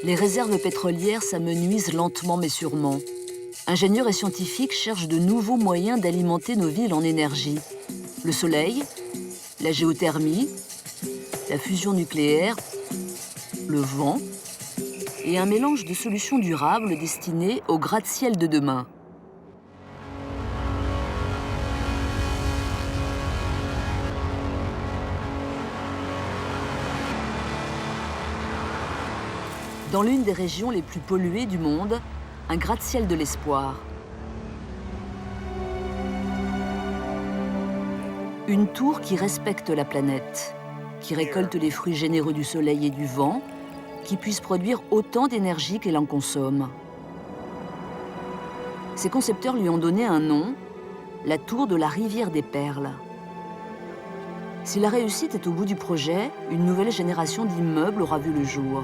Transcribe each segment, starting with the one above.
Les réserves pétrolières s'amenuisent lentement mais sûrement. Ingénieurs et scientifiques cherchent de nouveaux moyens d'alimenter nos villes en énergie. Le soleil, la géothermie, la fusion nucléaire, le vent et un mélange de solutions durables destinées au gratte-ciel de demain. Dans l'une des régions les plus polluées du monde, un gratte-ciel de l'espoir. Une tour qui respecte la planète, qui récolte les fruits généreux du soleil et du vent, qui puisse produire autant d'énergie qu'elle en consomme. Ses concepteurs lui ont donné un nom, la tour de la rivière des Perles. Si la réussite est au bout du projet, une nouvelle génération d'immeubles aura vu le jour.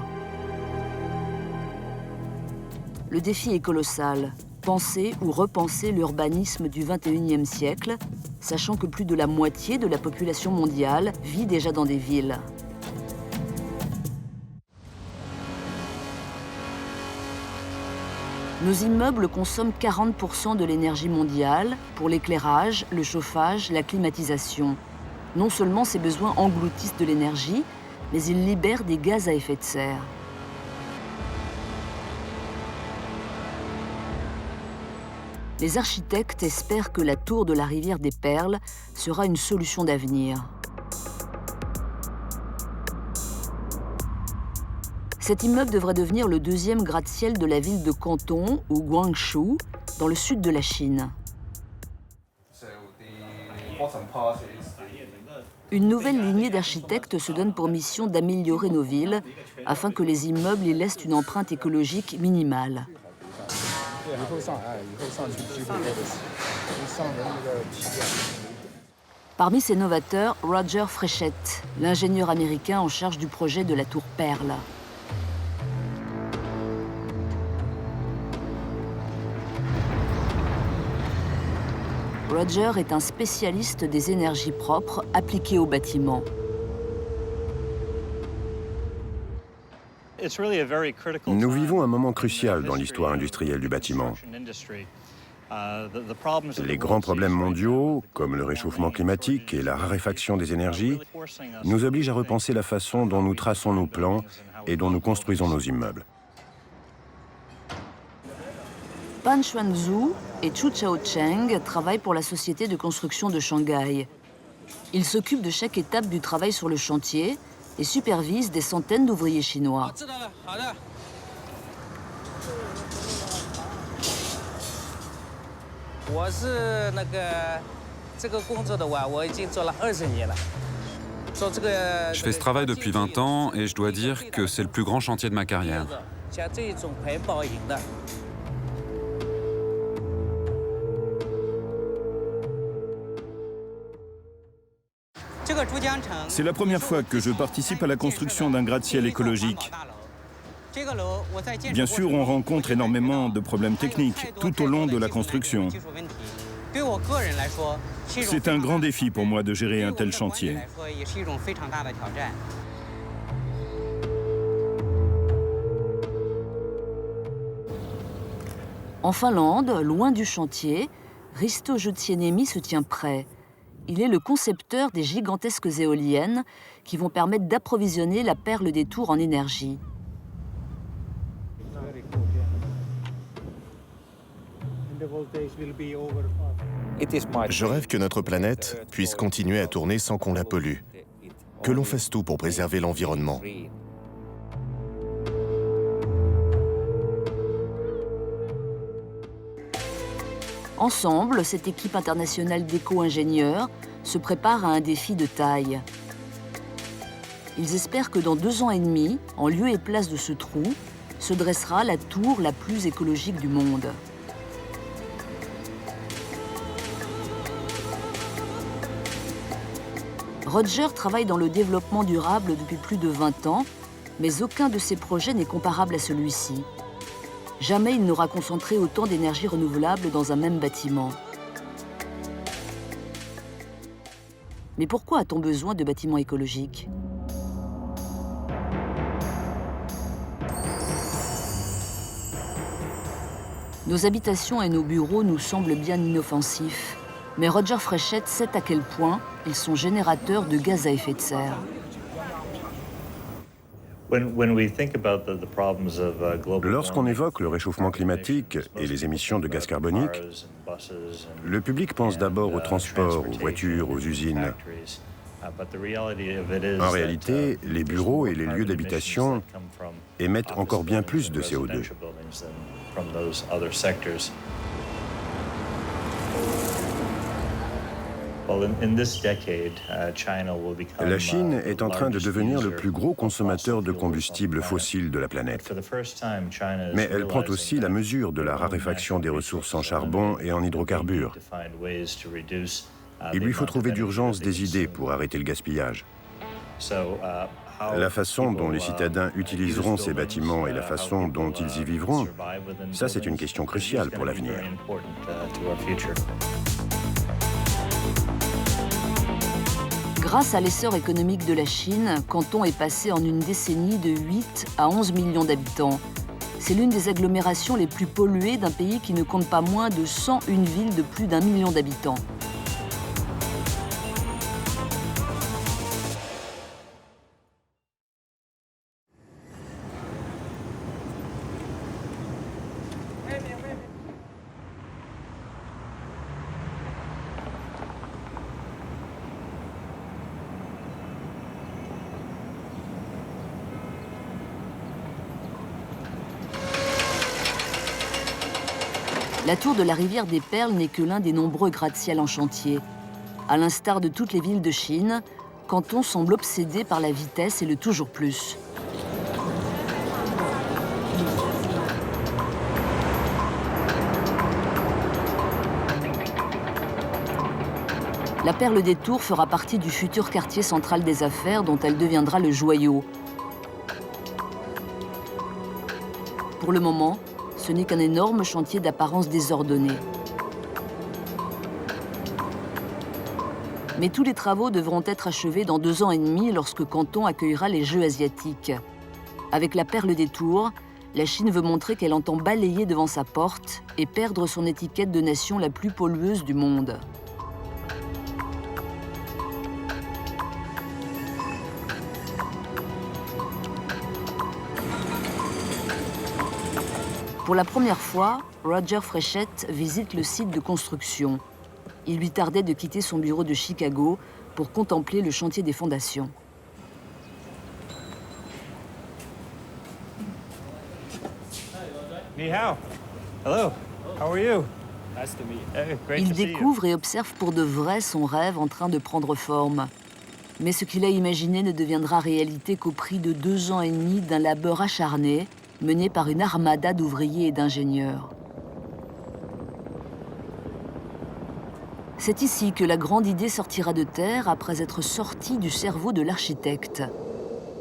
Le défi est colossal, penser ou repenser l'urbanisme du XXIe siècle, sachant que plus de la moitié de la population mondiale vit déjà dans des villes. Nos immeubles consomment 40% de l'énergie mondiale pour l'éclairage, le chauffage, la climatisation. Non seulement ces besoins engloutissent de l'énergie, mais ils libèrent des gaz à effet de serre. Les architectes espèrent que la tour de la rivière des Perles sera une solution d'avenir. Cet immeuble devrait devenir le deuxième gratte-ciel de la ville de Canton, ou Guangzhou, dans le sud de la Chine. Une nouvelle lignée d'architectes se donne pour mission d'améliorer nos villes afin que les immeubles y laissent une empreinte écologique minimale. Parmi ces novateurs, Roger Fréchette, l'ingénieur américain en charge du projet de la tour Perle. Roger est un spécialiste des énergies propres appliquées aux bâtiments. Nous vivons un moment crucial dans l'histoire industrielle du bâtiment. Les grands problèmes mondiaux, comme le réchauffement climatique et la raréfaction des énergies, nous obligent à repenser la façon dont nous traçons nos plans et dont nous construisons nos immeubles. Pan Xuanzhu et Chu Chao-cheng travaillent pour la société de construction de Shanghai. Ils s'occupent de chaque étape du travail sur le chantier et supervisent des centaines d'ouvriers chinois. Je fais ce travail depuis 20 ans et je dois dire que c'est le plus grand chantier de ma carrière. C'est la première fois que je participe à la construction d'un gratte-ciel écologique. Bien sûr, on rencontre énormément de problèmes techniques tout au long de la construction. C'est un grand défi pour moi de gérer un tel chantier. En Finlande, loin du chantier, Risto Juttieniemi se tient prêt. Il est le concepteur des gigantesques éoliennes qui vont permettre d'approvisionner la Perle des Tours en énergie. Je rêve que notre planète puisse continuer à tourner sans qu'on la pollue. Que l'on fasse tout pour préserver l'environnement. Ensemble, cette équipe internationale d'éco-ingénieurs se prépare à un défi de taille. Ils espèrent que dans 2 ans et demi, en lieu et place de ce trou, se dressera la tour la plus écologique du monde. Roger travaille dans le développement durable depuis plus de 20 ans, mais aucun de ses projets n'est comparable à celui-ci. Jamais il n'aura concentré autant d'énergie renouvelable dans un même bâtiment. Mais pourquoi a-t-on besoin de bâtiments écologiques ? Nos habitations et nos bureaux nous semblent bien inoffensifs, mais Roger Fréchette sait à quel point ils sont générateurs de gaz à effet de serre. Lorsqu'on évoque le réchauffement climatique et les émissions de gaz carbonique, le public pense d'abord aux transports, aux voitures, aux usines. En réalité, les bureaux et les lieux d'habitation émettent encore bien plus de CO2. La Chine est en train de devenir le plus gros consommateur de combustibles fossiles de la planète. Mais elle prend aussi la mesure de la raréfaction des ressources en charbon et en hydrocarbures. Il lui faut trouver d'urgence des idées pour arrêter le gaspillage. La façon dont les citadins utiliseront ces bâtiments et la façon dont ils y vivront, ça c'est une question cruciale pour l'avenir. Grâce à l'essor économique de la Chine, Canton est passé en une décennie de 8 à 11 millions d'habitants. C'est l'une des agglomérations les plus polluées d'un pays qui ne compte pas moins de 101 villes de plus d'1 million d'habitants. La tour de la rivière des Perles n'est que l'un des nombreux gratte-ciel en chantier. À l'instar de toutes les villes de Chine, Canton semble obsédé par la vitesse et le toujours plus. La Perle des Tours fera partie du futur quartier central des affaires dont elle deviendra le joyau. Pour le moment, ce n'est qu'un énorme chantier d'apparence désordonnée. Mais tous les travaux devront être achevés dans 2 ans et demi lorsque Canton accueillera les Jeux asiatiques. Avec la Perle des Tours, la Chine veut montrer qu'elle entend balayer devant sa porte et perdre son étiquette de nation la plus pollueuse du monde. Pour la première fois, Roger Fréchette visite le site de construction. Il lui tardait de quitter son bureau de Chicago pour contempler le chantier des fondations. Ni hao. Hello. How are you? Nice to meet you. Great Il to see you. découvre et observe pour de vrai son rêve en train de prendre forme. Mais ce qu'il a imaginé ne deviendra réalité qu'au prix de 2 ans et demi d'un labeur acharné, mené par une armada d'ouvriers et d'ingénieurs. C'est ici que la grande idée sortira de terre après être sortie du cerveau de l'architecte.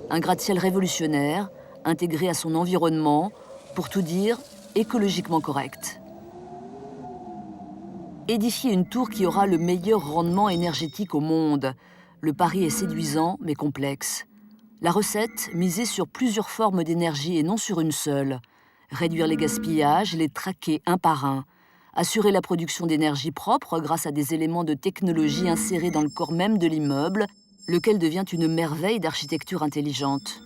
Un gratte-ciel révolutionnaire, intégré à son environnement, pour tout dire, écologiquement correct. Édifier une tour qui aura le meilleur rendement énergétique au monde. Le pari est séduisant, mais complexe. La recette, miser sur plusieurs formes d'énergie et non sur une seule. Réduire les gaspillages, les traquer un par un. Assurer la production d'énergie propre grâce à des éléments de technologie insérés dans le corps même de l'immeuble, lequel devient une merveille d'architecture intelligente.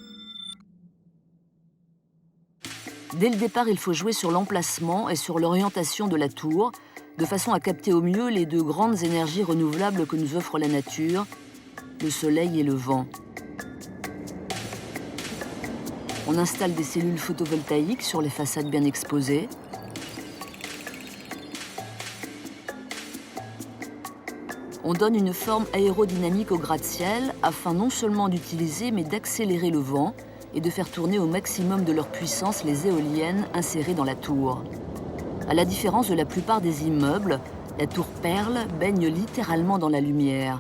Dès le départ, il faut jouer sur l'emplacement et sur l'orientation de la tour, de façon à capter au mieux les 2 grandes énergies renouvelables que nous offre la nature, le soleil et le vent. On installe des cellules photovoltaïques sur les façades bien exposées. On donne une forme aérodynamique au gratte-ciel afin non seulement d'utiliser mais d'accélérer le vent et de faire tourner au maximum de leur puissance les éoliennes insérées dans la tour. À la différence de la plupart des immeubles, la tour Perle baigne littéralement dans la lumière.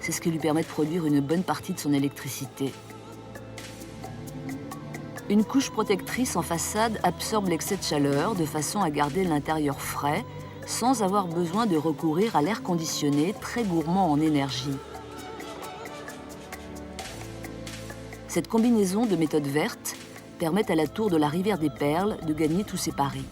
C'est ce qui lui permet de produire une bonne partie de son électricité. Une couche protectrice en façade absorbe l'excès de chaleur de façon à garder l'intérieur frais sans avoir besoin de recourir à l'air conditionné très gourmand en énergie. Cette combinaison de méthodes vertes permet à la tour de la rivière des Perles de gagner tous ses paris.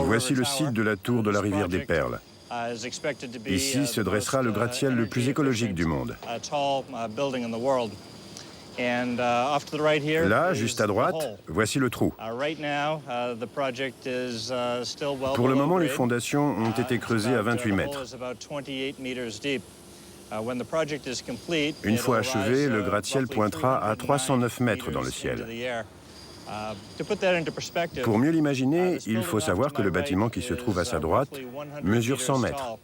Voici le site de la tour de la rivière des Perles. Ici se dressera le gratte-ciel le plus écologique du monde. Là, juste à droite, voici le trou. Pour le moment, les fondations ont été creusées à 28 mètres. Une fois achevé, le gratte-ciel pointera à 309 mètres dans le ciel. Pour mieux l'imaginer, il faut savoir que le bâtiment qui se trouve à sa droite mesure 100 mètres.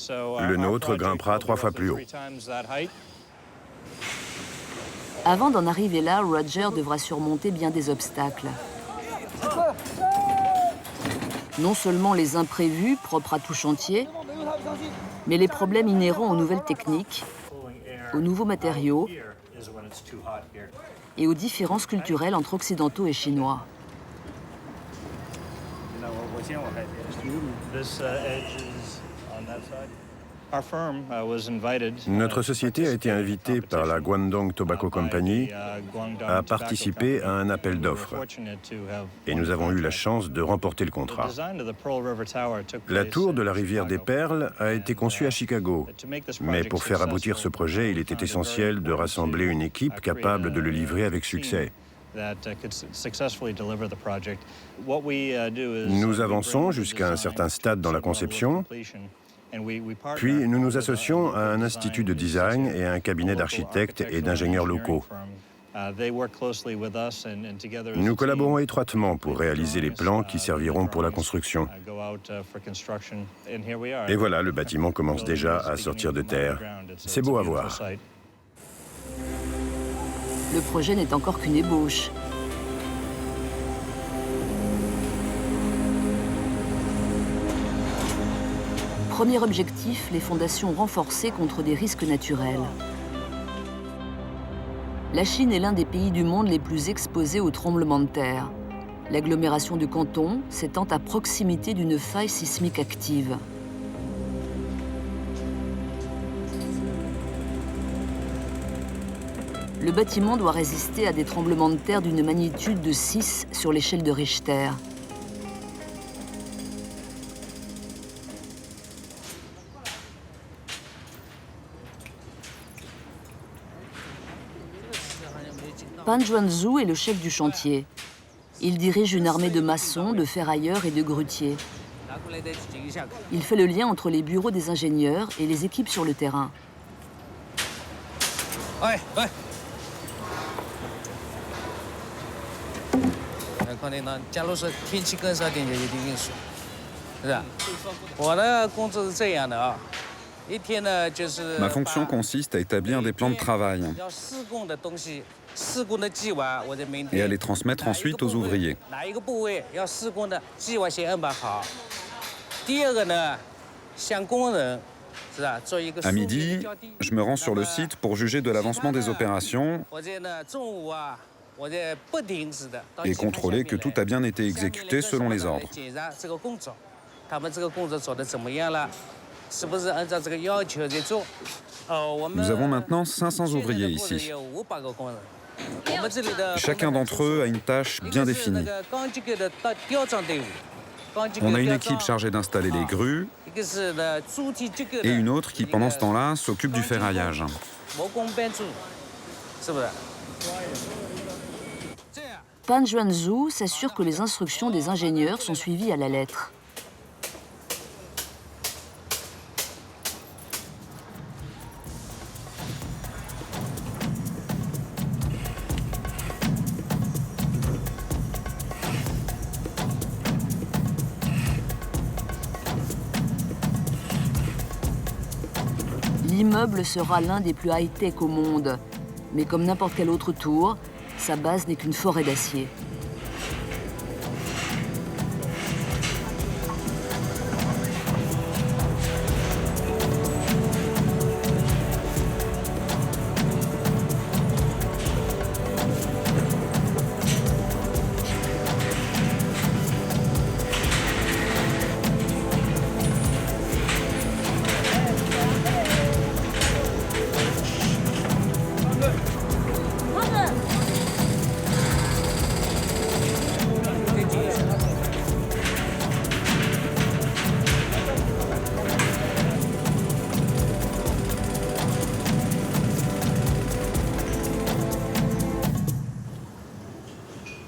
Le nôtre grimpera 3 fois plus haut. Avant d'en arriver là, Roger devra surmonter bien des obstacles. Non seulement les imprévus propres à tout chantier, mais les problèmes inhérents aux nouvelles techniques, aux nouveaux matériaux et aux différences culturelles entre occidentaux et chinois. Notre société a été invitée par la Guangdong Tobacco Company à participer à un appel d'offres. Et nous avons eu la chance de remporter le contrat. La tour de la rivière des Perles a été conçue à Chicago. Mais pour faire aboutir ce projet, il était essentiel de rassembler une équipe capable de le livrer avec succès. Nous avançons jusqu'à un certain stade dans la conception. Puis nous nous associons à un institut de design et à un cabinet d'architectes et d'ingénieurs locaux. Nous collaborons étroitement pour réaliser les plans qui serviront pour la construction. Et voilà, le bâtiment commence déjà à sortir de terre. C'est beau à voir. Le projet n'est encore qu'une ébauche. Premier objectif, les fondations renforcées contre des risques naturels. La Chine est l'un des pays du monde les plus exposés aux tremblements de terre. L'agglomération de Canton s'étend à proximité d'une faille sismique active. Le bâtiment doit résister à des tremblements de terre d'une magnitude de 6 sur l'échelle de Richter. Pan Juanzhu est le chef du chantier. Il dirige une armée de maçons, de ferrailleurs et de grutiers. Il fait le lien entre les bureaux des ingénieurs et les équipes sur le terrain. Ma fonction consiste à établir des plans de travail et à les transmettre ensuite aux ouvriers. À midi, je me rends sur le site pour juger de l'avancement des opérations et contrôler que tout a bien été exécuté selon les ordres. Nous avons maintenant 500 ouvriers ici. Chacun d'entre eux a une tâche bien définie. On a une équipe chargée d'installer les grues et une autre qui, pendant ce temps-là, s'occupe du ferraillage. Pan Juanzhu s'assure que les instructions des ingénieurs sont suivies à la lettre. L'immeuble sera l'un des plus high-tech au monde. Mais comme n'importe quelle autre tour, sa base n'est qu'une forêt d'acier.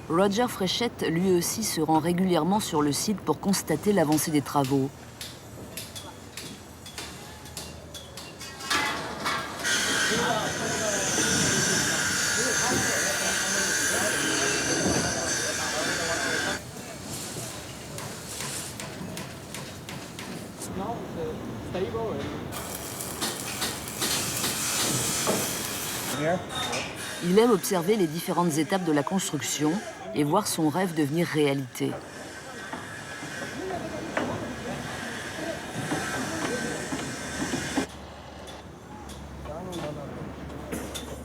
Roger Fréchette, lui aussi, se rend régulièrement sur le site pour constater l'avancée des travaux. Il aime observer les différentes étapes de la construction et voir son rêve devenir réalité.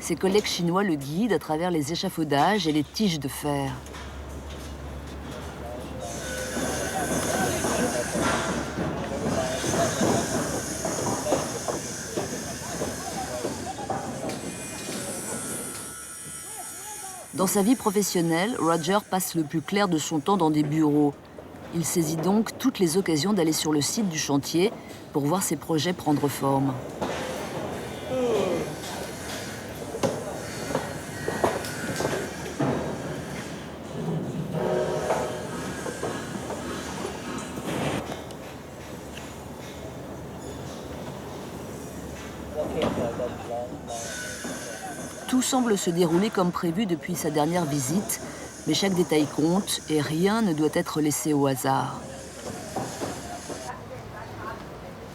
Ses collègues chinois le guident à travers les échafaudages et les tiges de fer. Dans sa vie professionnelle, Roger passe le plus clair de son temps dans des bureaux. Il saisit donc toutes les occasions d'aller sur le site du chantier pour voir ses projets prendre forme. Tout semble se dérouler comme prévu depuis sa dernière visite, mais chaque détail compte et rien ne doit être laissé au hasard.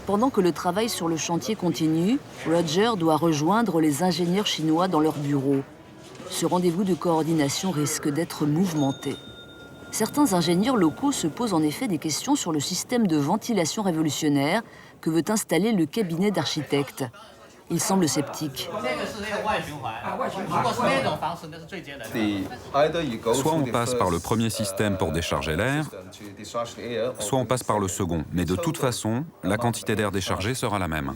Pendant que le travail sur le chantier continue, Roger doit rejoindre les ingénieurs chinois dans leur bureau. Ce rendez-vous de coordination risque d'être mouvementé. Certains ingénieurs locaux se posent en effet des questions sur le système de ventilation révolutionnaire que veut installer le cabinet d'architectes. Ils semblent sceptiques. Soit on passe par le premier système pour décharger l'air, soit on passe par le second. Mais de toute façon, la quantité d'air déchargé sera la même.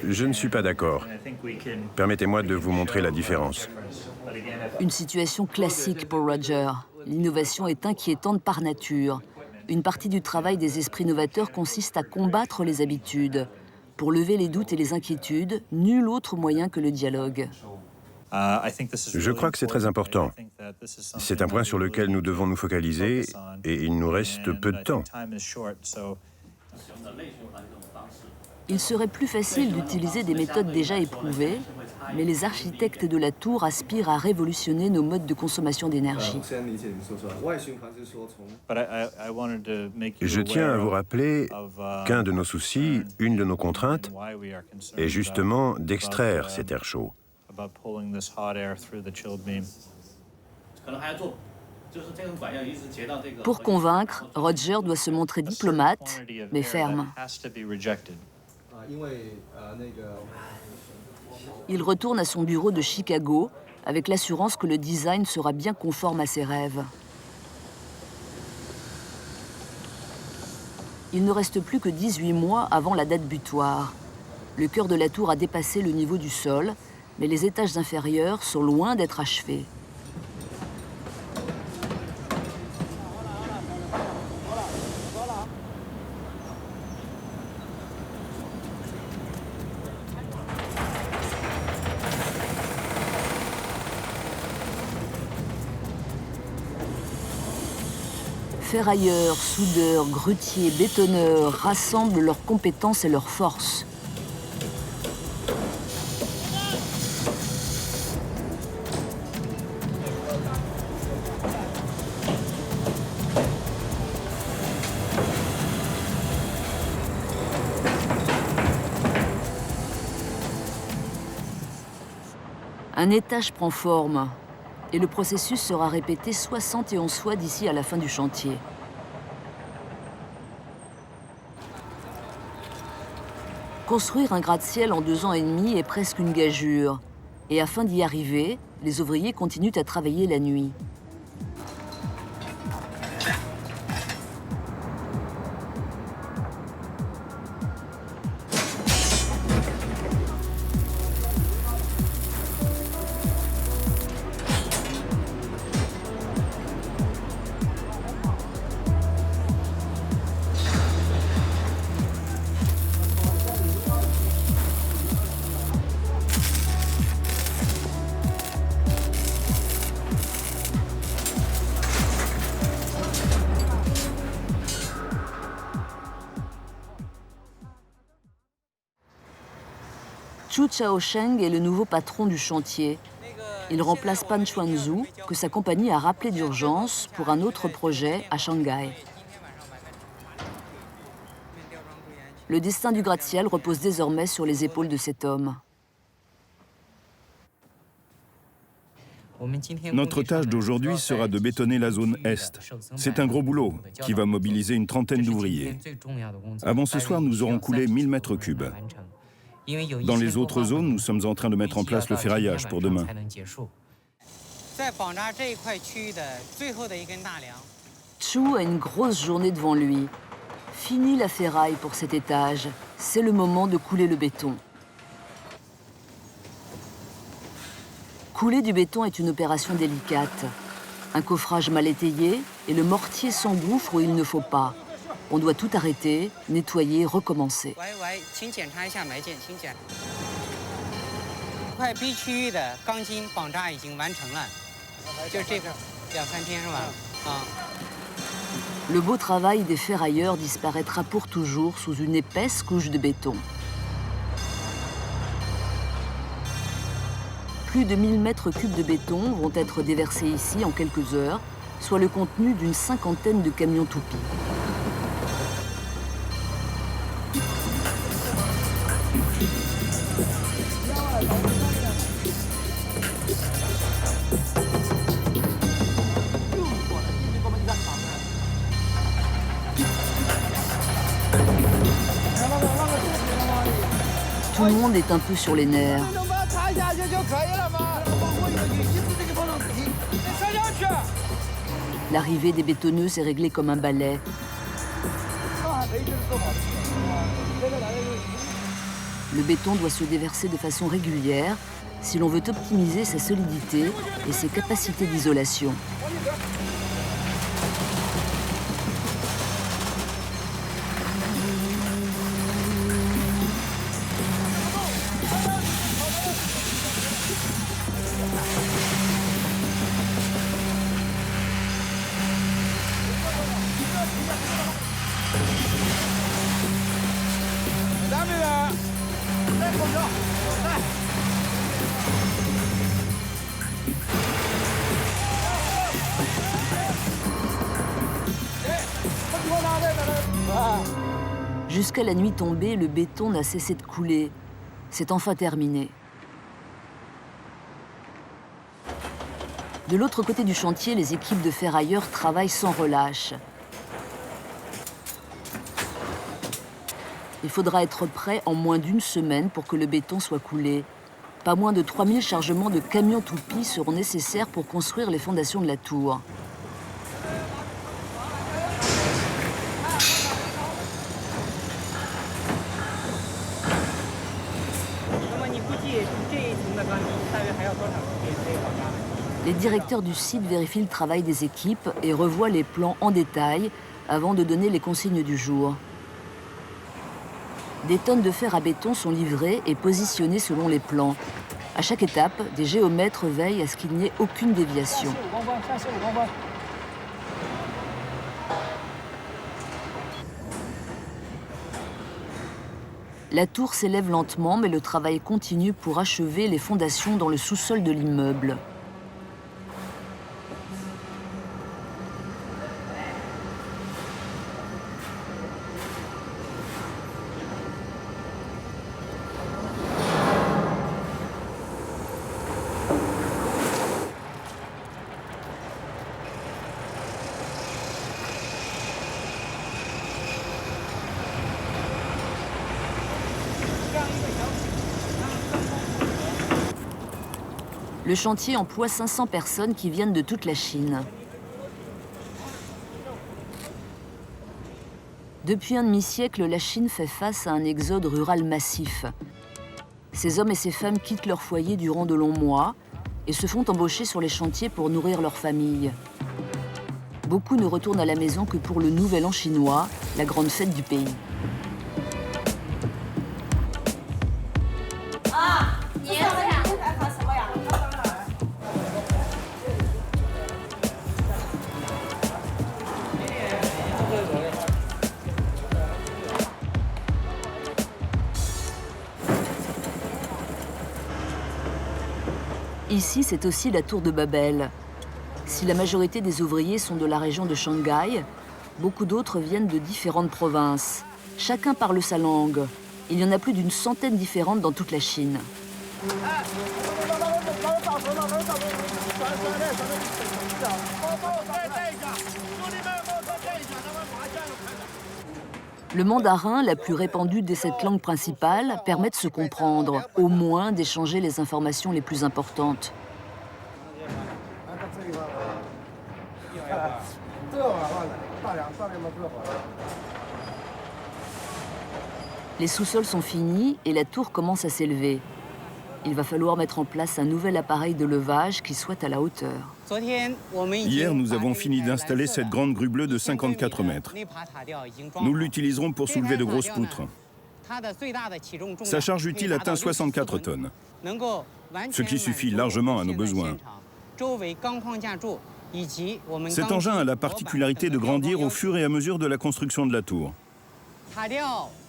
Je ne suis pas d'accord. Permettez-moi de vous montrer la différence. Une situation classique pour Roger. L'innovation est inquiétante par nature. Une partie du travail des esprits novateurs consiste à combattre les habitudes. Pour lever les doutes et les inquiétudes, nul autre moyen que le dialogue. Je crois que c'est très important. C'est un point sur lequel nous devons nous focaliser et il nous reste peu de temps. Il serait plus facile d'utiliser des méthodes déjà éprouvées, mais les architectes de la tour aspirent à révolutionner nos modes de consommation d'énergie. Je tiens à vous rappeler qu'un de nos soucis, une de nos contraintes, est justement d'extraire cet air chaud. Pour convaincre, Roger doit se montrer diplomate, mais ferme. Il retourne à son bureau de Chicago avec l'assurance que le design sera bien conforme à ses rêves. Il ne reste plus que 18 mois avant la date butoir. Le cœur de la tour a dépassé le niveau du sol, mais les étages inférieurs sont loin d'être achevés. Ferrailleurs, soudeurs, grutiers, bétonneurs rassemblent leurs compétences et leurs forces. Un étage prend forme. Et le processus sera répété 71 fois d'ici à la fin du chantier. Construire un gratte-ciel en 2 ans et demi est presque une gageure. Et afin d'y arriver, les ouvriers continuent à travailler la nuit. Chu Chaosheng est le nouveau patron du chantier. Il remplace Pan Chuanzu, que sa compagnie a rappelé d'urgence pour un autre projet à Shanghai. Le destin du gratte-ciel repose désormais sur les épaules de cet homme. Notre tâche d'aujourd'hui sera de bétonner la zone Est. C'est un gros boulot qui va mobiliser une trentaine d'ouvriers. Avant ce soir, nous aurons coulé 1000 mètres cubes. Dans les autres zones, nous sommes en train de mettre en place le ferraillage pour demain. Chu a une grosse journée devant lui. Fini la ferraille pour cet étage. C'est le moment de couler le béton. Couler du béton est une opération délicate. Un coffrage mal étayé et le mortier s'engouffre où il ne faut pas. On doit tout arrêter, nettoyer, recommencer. Le beau travail des ferrailleurs disparaîtra pour toujours sous une épaisse couche de béton. Plus de 1000 mètres cubes de béton vont être déversés ici en quelques heures, soit le contenu d'une cinquantaine de camions toupies. Tout le monde est un peu sur les nerfs. L'arrivée des bétonneuses est réglée comme un balai. Le béton doit se déverser de façon régulière si l'on veut optimiser sa solidité et ses capacités d'isolation. Jusqu'à la nuit tombée, le béton n'a cessé de couler. C'est enfin terminé. De l'autre côté du chantier, les équipes de ferrailleurs travaillent sans relâche. Il faudra être prêt en moins d'une semaine pour que le béton soit coulé. Pas moins de 3000 chargements de camions toupies seront nécessaires pour construire les fondations de la tour. Les directeurs du site vérifient le travail des équipes et revoient les plans en détail avant de donner les consignes du jour. Des tonnes de fer à béton sont livrées et positionnées selon les plans. À chaque étape, des géomètres veillent à ce qu'il n'y ait aucune déviation. La tour s'élève lentement, mais le travail continue pour achever les fondations dans le sous-sol de l'immeuble. Le chantier emploie 500 personnes qui viennent de toute la Chine. Depuis un demi-siècle, la Chine fait face à un exode rural massif. Ces hommes et ces femmes quittent leur foyer durant de longs mois et se font embaucher sur les chantiers pour nourrir leur famille. Beaucoup ne retournent à la maison que pour le Nouvel An chinois, la grande fête du pays. Ici, c'est aussi la tour de Babel. Si la majorité des ouvriers sont de la région de Shanghai, beaucoup d'autres viennent de différentes provinces. Chacun parle sa langue. Il y en a plus d'une centaine différentes dans toute la Chine. Le mandarin, la plus répandue des 7 langues principales, permet de se comprendre, au moins d'échanger les informations les plus importantes. Les sous-sols sont finis et la tour commence à s'élever. Il va falloir mettre en place un nouvel appareil de levage qui soit à la hauteur. Hier, nous avons fini d'installer cette grande grue bleue de 54 mètres. Nous l'utiliserons pour soulever de grosses poutres. Sa charge utile atteint 64 tonnes, ce qui suffit largement à nos besoins. Cet engin a la particularité de grandir au fur et à mesure de la construction de la tour.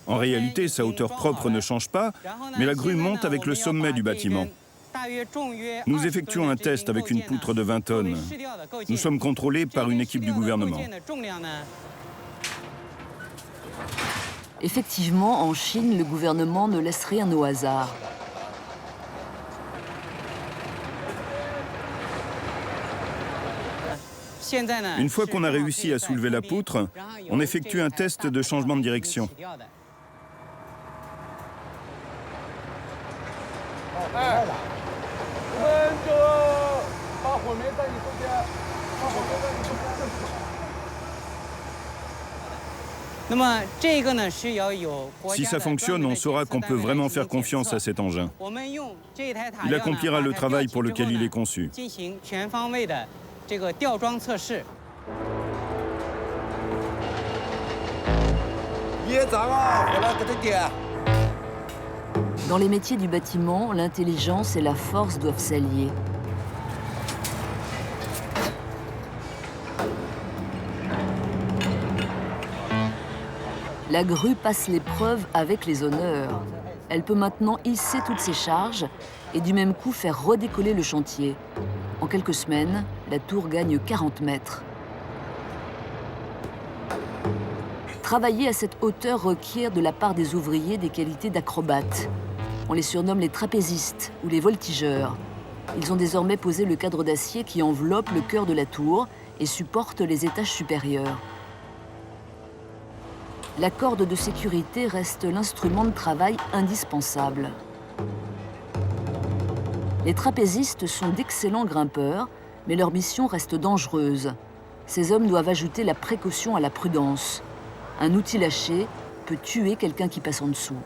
En réalité, sa hauteur propre ne change pas, mais la grue monte avec le sommet du bâtiment. Nous effectuons un test avec une poutre de 20 tonnes. Nous sommes contrôlés par une équipe du gouvernement. Effectivement, en Chine, le gouvernement ne laisse rien au hasard. Une fois qu'on a réussi à soulever la poutre, on effectue un test de changement de direction. Si ça fonctionne, on saura qu'on peut vraiment faire confiance à cet engin. Il accomplira le travail pour lequel il est conçu. Dans les métiers du bâtiment, l'intelligence et la force doivent s'allier. La grue passe l'épreuve avec les honneurs. Elle peut maintenant hisser toutes ses charges et du même coup faire redécoller le chantier. En quelques semaines, la tour gagne 40 mètres. Travailler à cette hauteur requiert de la part des ouvriers des qualités d'acrobates. On les surnomme les trapézistes ou les voltigeurs. Ils ont désormais posé le cadre d'acier qui enveloppe le cœur de la tour et supporte les étages supérieurs. La corde de sécurité reste l'instrument de travail indispensable. Les trapézistes sont d'excellents grimpeurs, mais leur mission reste dangereuse. Ces hommes doivent ajouter la précaution à la prudence. Un outil lâché peut tuer quelqu'un qui passe en dessous.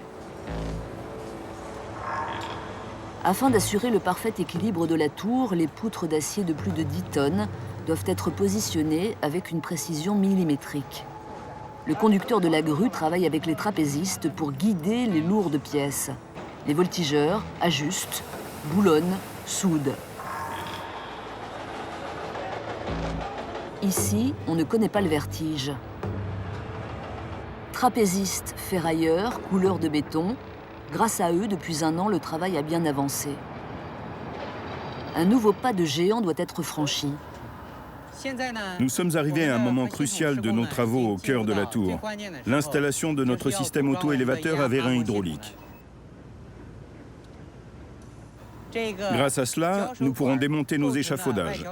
Afin d'assurer le parfait équilibre de la tour, les poutres d'acier de plus de 10 tonnes doivent être positionnées avec une précision millimétrique. Le conducteur de la grue travaille avec les trapézistes pour guider les lourdes pièces. Les voltigeurs ajustent, boulonnent, soudent. Ici, on ne connaît pas le vertige. Trapézistes, ferrailleurs, couleurs de béton, grâce à eux, depuis 1 an, le travail a bien avancé. Un nouveau pas de géant doit être franchi. Nous sommes arrivés à un moment crucial de nos travaux au cœur de la tour, l'installation de notre système auto-élévateur à vérin hydraulique. Grâce à cela, nous pourrons démonter nos échafaudages.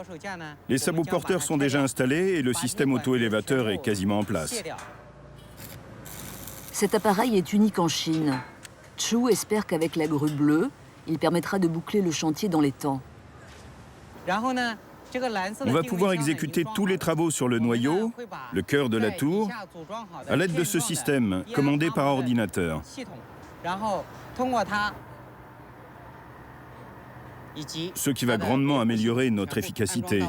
Les sabots porteurs sont déjà installés et le système auto-élévateur est quasiment en place. Cet appareil est unique en Chine. Chu espère qu'avec la grue bleue, il permettra de boucler le chantier dans les temps. On va pouvoir exécuter tous les travaux sur le noyau, le cœur de la tour, à l'aide de ce système commandé par ordinateur. Ce qui va grandement améliorer notre efficacité.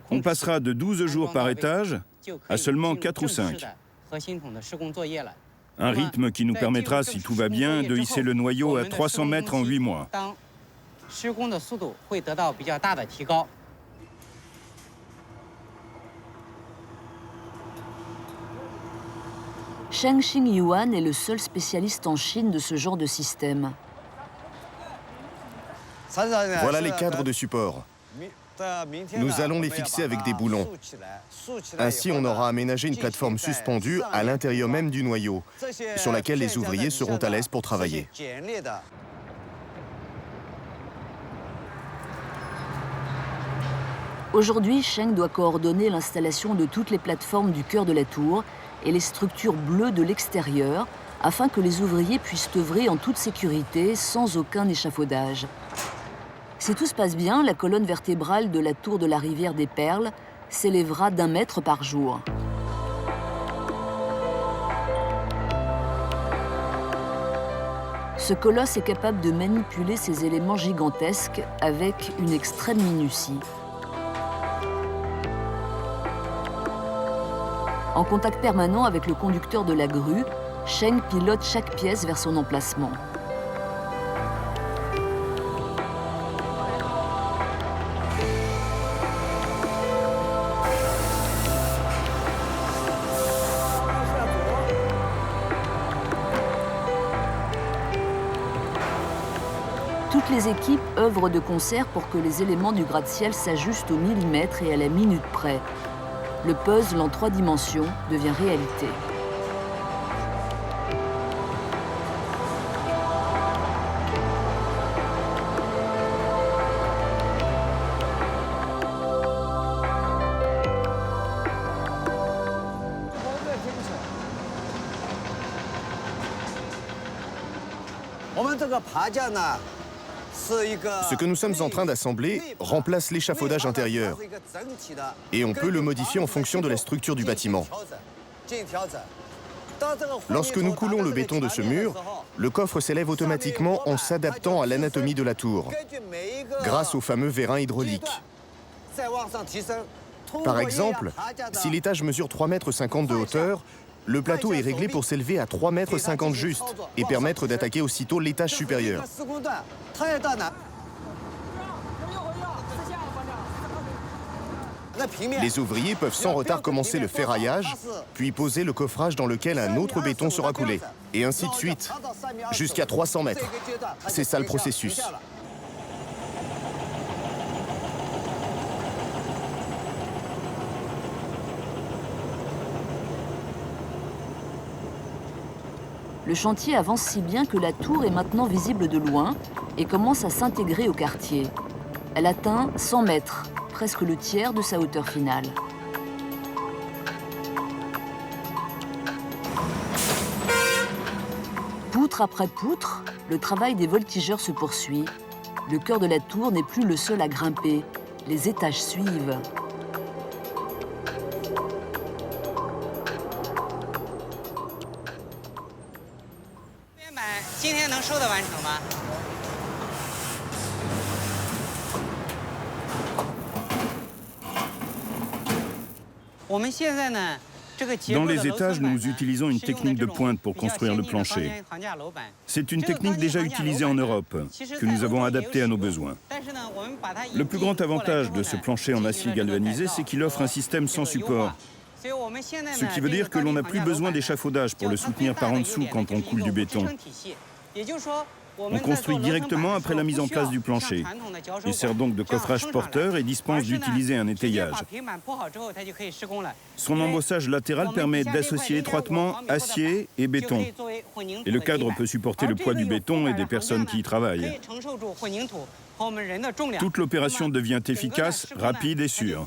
On passera de 12 jours par étage à seulement 4 ou 5. Un rythme qui nous permettra, si tout va bien, de hisser le noyau à 300 mètres en 8 mois. Sheng Xingyuan est le seul spécialiste en Chine de ce genre de système. Voilà les cadres de support. Nous allons les fixer avec des boulons. Ainsi, on aura aménagé une plateforme suspendue à l'intérieur même du noyau, sur laquelle les ouvriers seront à l'aise pour travailler. Aujourd'hui, Cheng doit coordonner l'installation de toutes les plateformes du cœur de la tour et les structures bleues de l'extérieur afin que les ouvriers puissent œuvrer en toute sécurité sans aucun échafaudage. Si tout se passe bien, la colonne vertébrale de la tour de la rivière des Perles s'élèvera d'1 mètre par jour. Ce colosse est capable de manipuler ces éléments gigantesques avec une extrême minutie. En contact permanent avec le conducteur de la grue, Cheng pilote chaque pièce vers son emplacement. Toutes les équipes œuvrent de concert pour que les éléments du gratte-ciel s'ajustent au millimètre et à la minute près. Le puzzle en 3 dimensions devient réalité. Ce que nous sommes en train d'assembler remplace l'échafaudage intérieur et on peut le modifier en fonction de la structure du bâtiment. Lorsque nous coulons le béton de ce mur, le coffre s'élève automatiquement en s'adaptant à l'anatomie de la tour, grâce au fameux vérin hydraulique. Par exemple, si l'étage mesure 3,50 m de hauteur, le plateau est réglé pour s'élever à 3,50 m juste et permettre d'attaquer aussitôt l'étage supérieur. Les ouvriers peuvent sans retard commencer le ferraillage, puis poser le coffrage dans lequel un autre béton sera coulé, et ainsi de suite, jusqu'à 300 mètres. C'est ça le processus. Le chantier avance si bien que la tour est maintenant visible de loin et commence à s'intégrer au quartier. Elle atteint 100 mètres, presque le tiers de sa hauteur finale. Poutre après poutre, le travail des voltigeurs se poursuit. Le cœur de la tour n'est plus le seul à grimper. Les étages suivent. Dans les étages, nous utilisons une technique de pointe pour construire le plancher. C'est une technique déjà utilisée en Europe, que nous avons adaptée à nos besoins. Le plus grand avantage de ce plancher en acier galvanisé, c'est qu'il offre un système sans support. Ce qui veut dire que l'on n'a plus besoin d'échafaudage pour le soutenir par en dessous quand on coule du béton. On construit directement après la mise en place du plancher. Il sert donc de coffrage porteur et dispense d'utiliser un étayage. Son embossage latéral permet d'associer étroitement acier et béton. Et le cadre peut supporter le poids du béton et des personnes qui y travaillent. Toute l'opération devient efficace, rapide et sûre.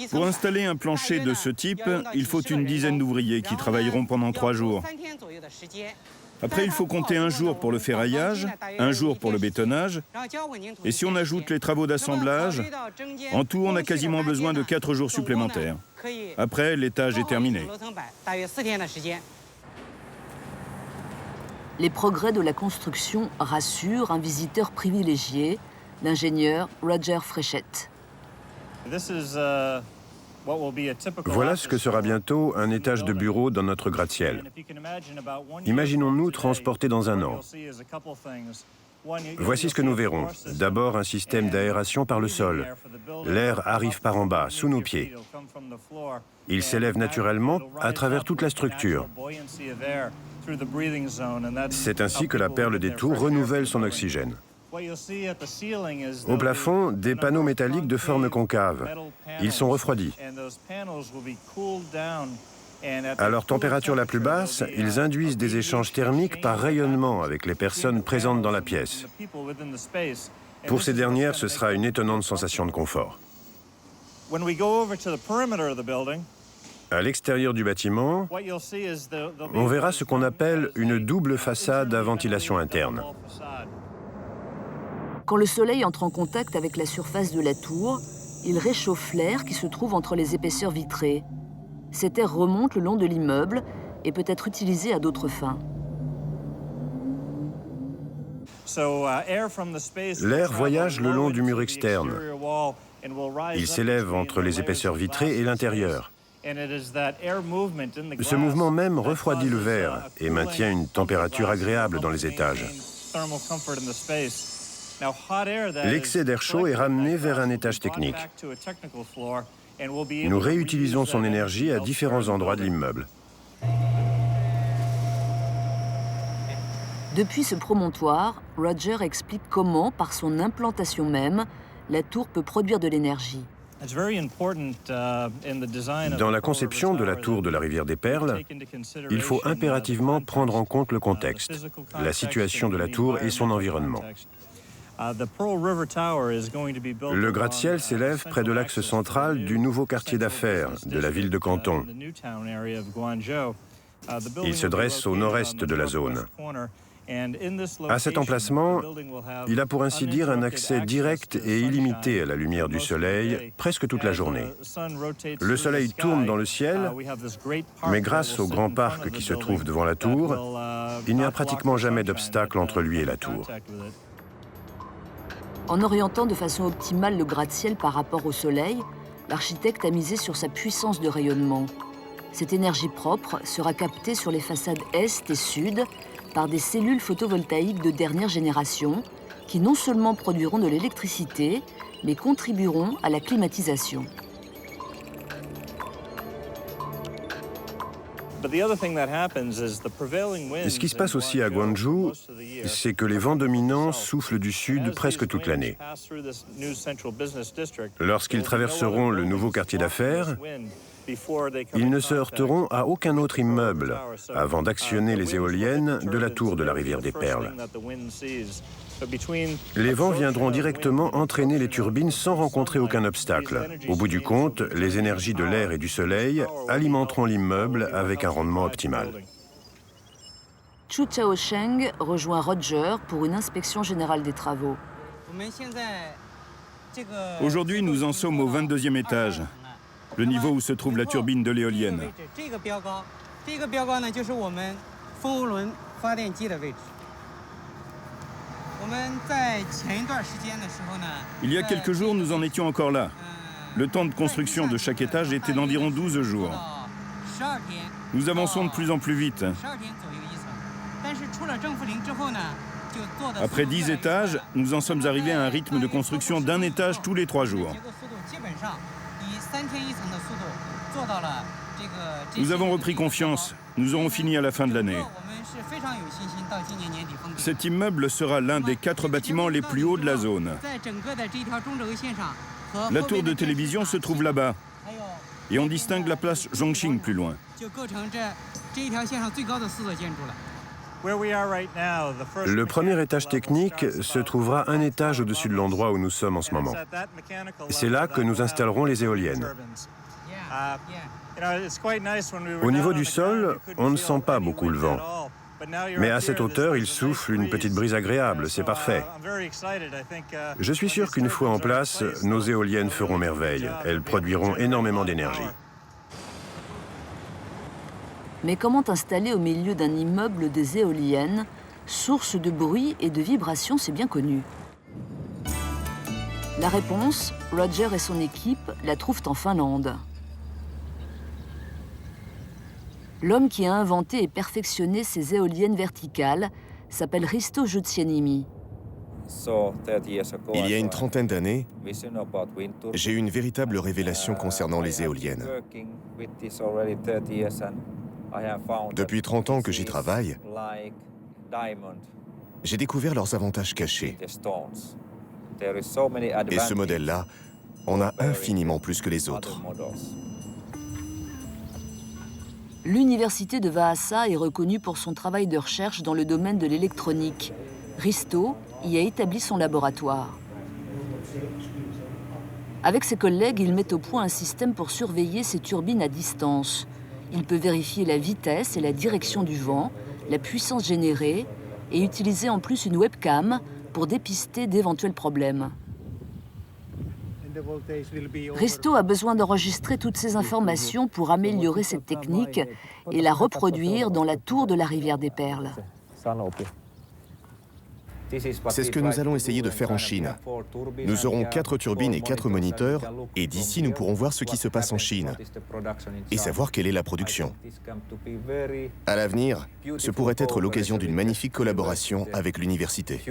Pour installer un plancher de ce type, il faut une dizaine d'ouvriers qui travailleront pendant 3 jours. Après, il faut compter 1 jour pour le ferraillage, 1 jour pour le bétonnage. Et si on ajoute les travaux d'assemblage, en tout, on a quasiment besoin de 4 jours supplémentaires. Après, l'étage est terminé. Les progrès de la construction rassurent un visiteur privilégié, l'ingénieur Roger Fréchette. Voilà ce que sera bientôt un étage de bureau dans notre gratte-ciel. Imaginons-nous transportés dans un an. Voici ce que nous verrons. D'abord, un système d'aération par le sol. L'air arrive par en bas, sous nos pieds. Il s'élève naturellement à travers toute la structure. C'est ainsi que la perle des tours renouvelle son oxygène. Au plafond, des panneaux métalliques de forme concave. Ils sont refroidis. À leur température la plus basse, ils induisent des échanges thermiques par rayonnement avec les personnes présentes dans la pièce. Pour ces dernières, ce sera une étonnante sensation de confort. À l'extérieur du bâtiment, on verra ce qu'on appelle une double façade à ventilation interne. Quand le soleil entre en contact avec la surface de la tour, il réchauffe l'air qui se trouve entre les épaisseurs vitrées. Cet air remonte le long de l'immeuble et peut être utilisé à d'autres fins. L'air voyage le long du mur externe. Il s'élève entre les épaisseurs vitrées et l'intérieur. Ce mouvement même refroidit le verre et maintient une température agréable dans les étages. L'excès d'air chaud est ramené vers un étage technique. Nous réutilisons son énergie à différents endroits de l'immeuble. Depuis ce promontoire, Roger explique comment, par son implantation même, la tour peut produire de l'énergie. Dans la conception de la tour de la rivière des Perles, il faut impérativement prendre en compte le contexte, la situation de la tour et son environnement. Le gratte-ciel s'élève près de l'axe central du nouveau quartier d'affaires de la ville de Canton. Il se dresse au nord-est de la zone. À cet emplacement, il a pour ainsi dire un accès direct et illimité à la lumière du soleil presque toute la journée. Le soleil tourne dans le ciel, mais grâce au grand parc qui se trouve devant la tour, il n'y a pratiquement jamais d'obstacle entre lui et la tour. En orientant de façon optimale le gratte-ciel par rapport au soleil, l'architecte a misé sur sa puissance de rayonnement. Cette énergie propre sera captée sur les façades est et sud par des cellules photovoltaïques de dernière génération qui non seulement produiront de l'électricité, mais contribueront à la climatisation. Ce qui se passe aussi à Gwangju, c'est que les vents dominants soufflent du sud presque toute l'année. Lorsqu'ils traverseront le nouveau quartier d'affaires, ils ne se heurteront à aucun autre immeuble avant d'actionner les éoliennes de la tour de la rivière des Perles. Les vents viendront directement entraîner les turbines sans rencontrer aucun obstacle. Au bout du compte, les énergies de l'air et du soleil alimenteront l'immeuble avec un rendement optimal. Chu Chaosheng rejoint Roger pour une inspection générale des travaux. Aujourd'hui, nous en sommes au 22e étage, le niveau où se trouve la turbine de l'éolienne. Il y a quelques jours, nous en étions encore là. Le temps de construction de chaque étage était d'environ 12 jours. Nous avançons de plus en plus vite. Après 10 étages, nous en sommes arrivés à un rythme de construction d'un étage tous les 3 jours. Nous avons repris confiance. Nous aurons fini à la fin de l'année. Cet immeuble sera l'un des 4 bâtiments les plus hauts de la zone. La tour de télévision se trouve là-bas. Et on distingue la place Zhongxing plus loin. Le premier étage technique se trouvera un étage au-dessus de l'endroit où nous sommes en ce moment. C'est là que nous installerons les éoliennes. Au niveau du sol, on ne sent pas beaucoup le vent. Mais à cette hauteur, il souffle une petite brise agréable, c'est parfait. Je suis sûr qu'une fois en place, nos éoliennes feront merveille. Elles produiront énormément d'énergie. Mais comment installer au milieu d'un immeuble des éoliennes, source de bruit et de vibrations, c'est bien connu. La réponse, Roger et son équipe la trouvent en Finlande. L'homme qui a inventé et perfectionné ces éoliennes verticales s'appelle Risto Jutsienimi. Il y a une trentaine d'années, j'ai eu une véritable révélation concernant les éoliennes. Depuis 30 ans que j'y travaille, j'ai découvert leurs avantages cachés. Et ce modèle-là en a infiniment plus que les autres. L'université de Vaasa est reconnue pour son travail de recherche dans le domaine de l'électronique. Risto y a établi son laboratoire. Avec ses collègues, il met au point un système pour surveiller ses turbines à distance. Il peut vérifier la vitesse et la direction du vent, la puissance générée et utiliser en plus une webcam pour dépister d'éventuels problèmes. Risto a besoin d'enregistrer toutes ces informations pour améliorer cette technique et la reproduire dans la tour de la rivière des Perles. C'est ce que nous allons essayer de faire en Chine. Nous aurons 4 turbines et 4 moniteurs, et d'ici nous pourrons voir ce qui se passe en Chine et savoir quelle est la production. À l'avenir, ce pourrait être l'occasion d'une magnifique collaboration avec l'université.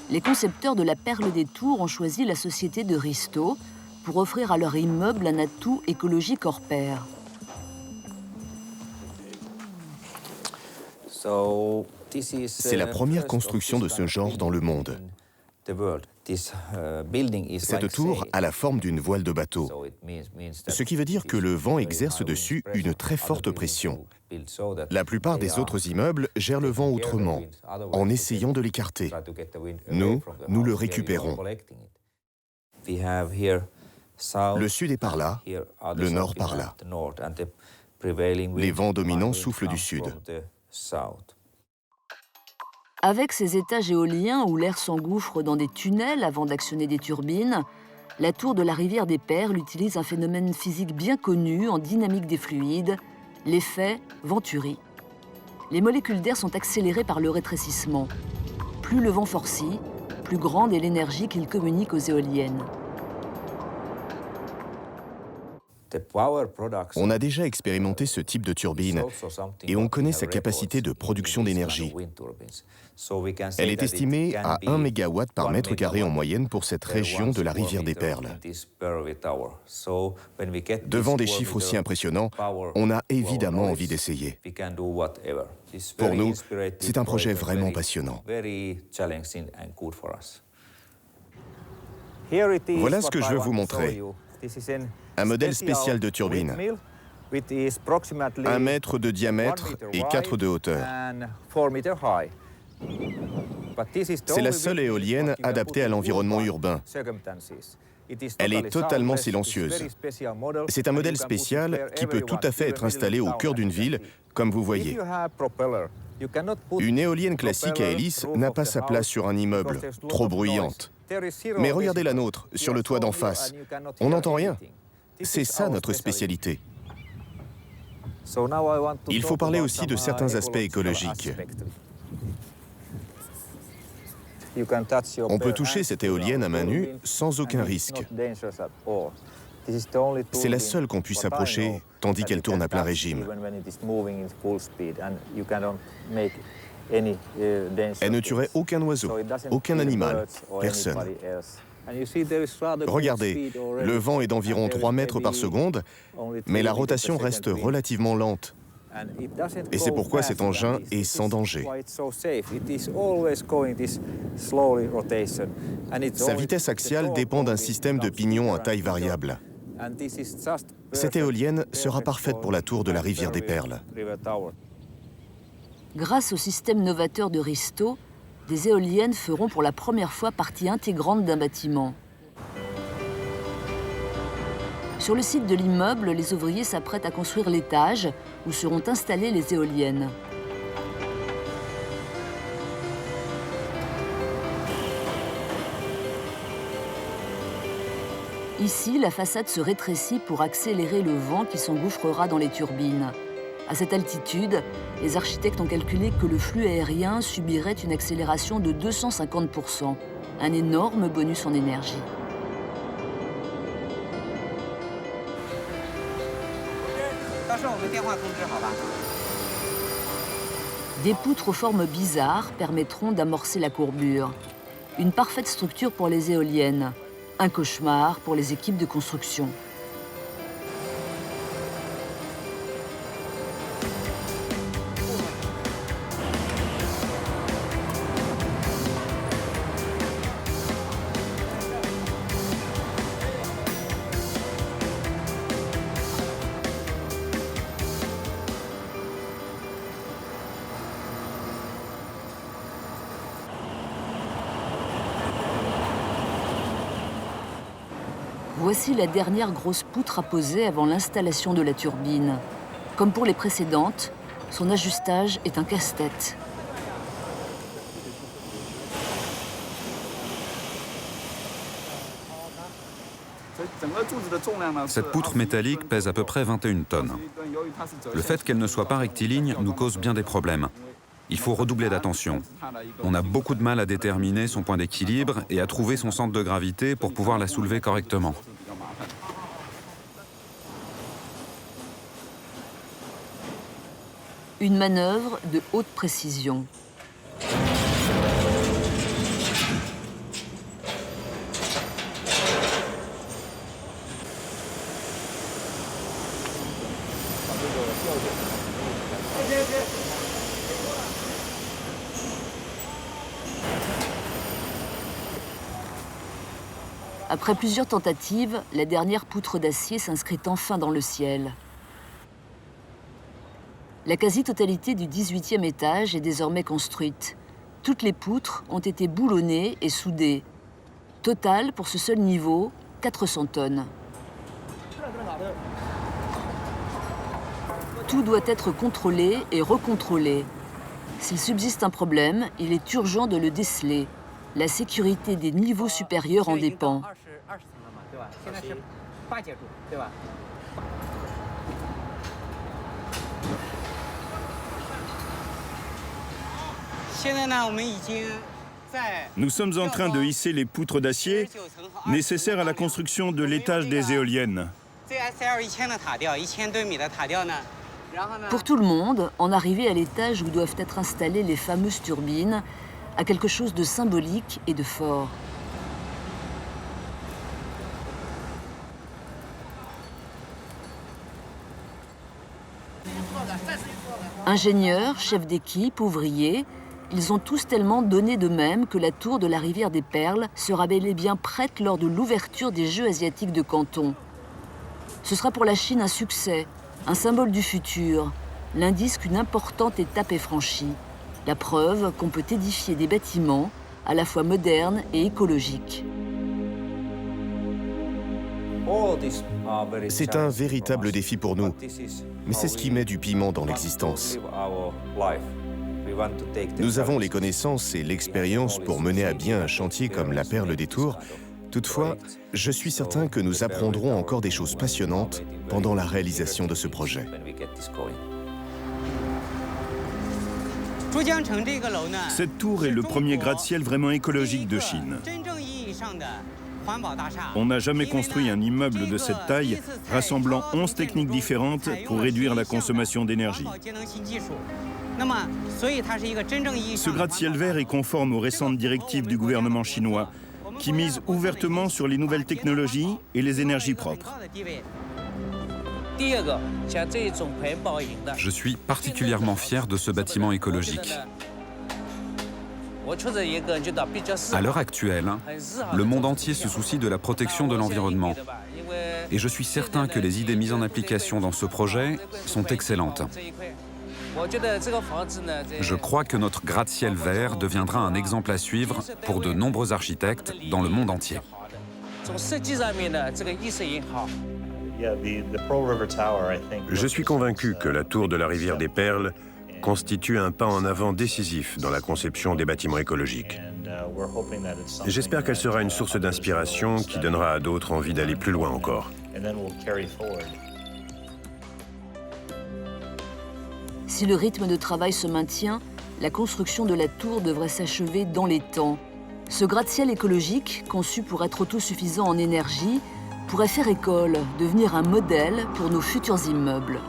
Les concepteurs de la Perle des Tours ont choisi la société de Risto pour offrir à leur immeuble un atout écologique hors pair. C'est la première construction de ce genre dans le monde. Cette tour a la forme d'une voile de bateau, ce qui veut dire que le vent exerce dessus une très forte pression. La plupart des autres immeubles gèrent le vent autrement, en essayant de l'écarter. Nous le récupérons. Le sud est par là, le nord par là. Les vents dominants soufflent du sud. Avec ces étages éoliens où l'air s'engouffre dans des tunnels avant d'actionner des turbines, la tour de la rivière des Perles utilise un phénomène physique bien connu en dynamique des fluides, l'effet Venturi. Les molécules d'air sont accélérées par le rétrécissement. Plus le vent forcit, plus grande est l'énergie qu'il communique aux éoliennes. On a déjà expérimenté ce type de turbine et on connaît sa capacité de production d'énergie. Elle est estimée à 1 MW par mètre carré en moyenne pour cette région de la rivière des Perles. Devant des chiffres aussi impressionnants, on a évidemment envie d'essayer. Pour nous, c'est un projet vraiment passionnant. Voilà ce que je veux vous montrer. Un modèle spécial de turbine. 1 mètre de diamètre et 4 de hauteur. C'est la seule éolienne adaptée à l'environnement urbain. Elle est totalement silencieuse. C'est un modèle spécial qui peut tout à fait être installé au cœur d'une ville, comme vous voyez. Une éolienne classique à hélice n'a pas sa place sur un immeuble, trop bruyante. Mais regardez la nôtre, sur le toit d'en face. On n'entend rien. C'est ça notre spécialité. Il faut parler aussi de certains aspects écologiques. On peut toucher cette éolienne à main nue sans aucun risque. C'est la seule qu'on puisse approcher tandis qu'elle tourne à plein régime. Elle ne tuerait aucun oiseau, aucun animal, personne. Regardez, le vent est d'environ 3 mètres par seconde, mais la rotation reste relativement lente. Et c'est pourquoi cet engin est sans danger. Sa vitesse axiale dépend d'un système de pignons à taille variable. Cette éolienne sera parfaite pour la tour de la rivière des Perles. Grâce au système novateur de Risto, des éoliennes feront pour la première fois partie intégrante d'un bâtiment. Sur le site de l'immeuble, les ouvriers s'apprêtent à construire l'étage où seront installées les éoliennes. Ici, la façade se rétrécit pour accélérer le vent qui s'engouffrera dans les turbines. À cette altitude, les architectes ont calculé que le flux aérien subirait une accélération de 250%, un énorme bonus en énergie. Des poutres aux formes bizarres permettront d'amorcer la courbure. Une parfaite structure pour les éoliennes, un cauchemar pour les équipes de construction. Voici la dernière grosse poutre à poser avant l'installation de la turbine. Comme pour les précédentes, son ajustage est un casse-tête. Cette poutre métallique pèse à peu près 21 tonnes. Le fait qu'elle ne soit pas rectiligne nous cause bien des problèmes. Il faut redoubler d'attention. On a beaucoup de mal à déterminer son point d'équilibre et à trouver son centre de gravité pour pouvoir la soulever correctement. Une manœuvre de haute précision. Après plusieurs tentatives, la dernière poutre d'acier s'inscrit enfin dans le ciel. La quasi-totalité du 18e étage est désormais construite. Toutes les poutres ont été boulonnées et soudées. Total, pour ce seul niveau, 400 tonnes. Tout doit être contrôlé et recontrôlé. S'il subsiste un problème, il est urgent de le déceler. La sécurité des niveaux supérieurs en dépend. Nous sommes en train de hisser les poutres d'acier nécessaires à la construction de l'étage des éoliennes. Pour tout le monde, en arriver à l'étage où doivent être installées les fameuses turbines a quelque chose de symbolique et de fort. Ingénieurs, chefs d'équipe, ouvriers, ils ont tous tellement donné d'eux-mêmes que la tour de la rivière des Perles sera bel et bien prête lors de l'ouverture des Jeux asiatiques de Canton. Ce sera pour la Chine un succès, un symbole du futur, l'indice qu'une importante étape est franchie, la preuve qu'on peut édifier des bâtiments à la fois modernes et écologiques. C'est un véritable défi pour nous, mais c'est ce qui met du piment dans l'existence. Nous avons les connaissances et l'expérience pour mener à bien un chantier comme la Perle des Tours. Toutefois, je suis certain que nous apprendrons encore des choses passionnantes pendant la réalisation de ce projet. Cette tour est le premier gratte-ciel vraiment écologique de Chine. On n'a jamais construit un immeuble de cette taille, rassemblant 11 techniques différentes pour réduire la consommation d'énergie. Ce gratte-ciel vert est conforme aux récentes directives du gouvernement chinois, qui mise ouvertement sur les nouvelles technologies et les énergies propres. Je suis particulièrement fier de ce bâtiment écologique. À l'heure actuelle, le monde entier se soucie de la protection de l'environnement. Et je suis certain que les idées mises en application dans ce projet sont excellentes. Je crois que notre gratte-ciel vert deviendra un exemple à suivre pour de nombreux architectes dans le monde entier. Je suis convaincu que la tour de la rivière des Perles constitue un pas en avant décisif dans la conception des bâtiments écologiques. J'espère qu'elle sera une source d'inspiration qui donnera à d'autres envie d'aller plus loin encore. Si le rythme de travail se maintient, la construction de la tour devrait s'achever dans les temps. Ce gratte-ciel écologique, conçu pour être autosuffisant en énergie, pourrait faire école, devenir un modèle pour nos futurs immeubles.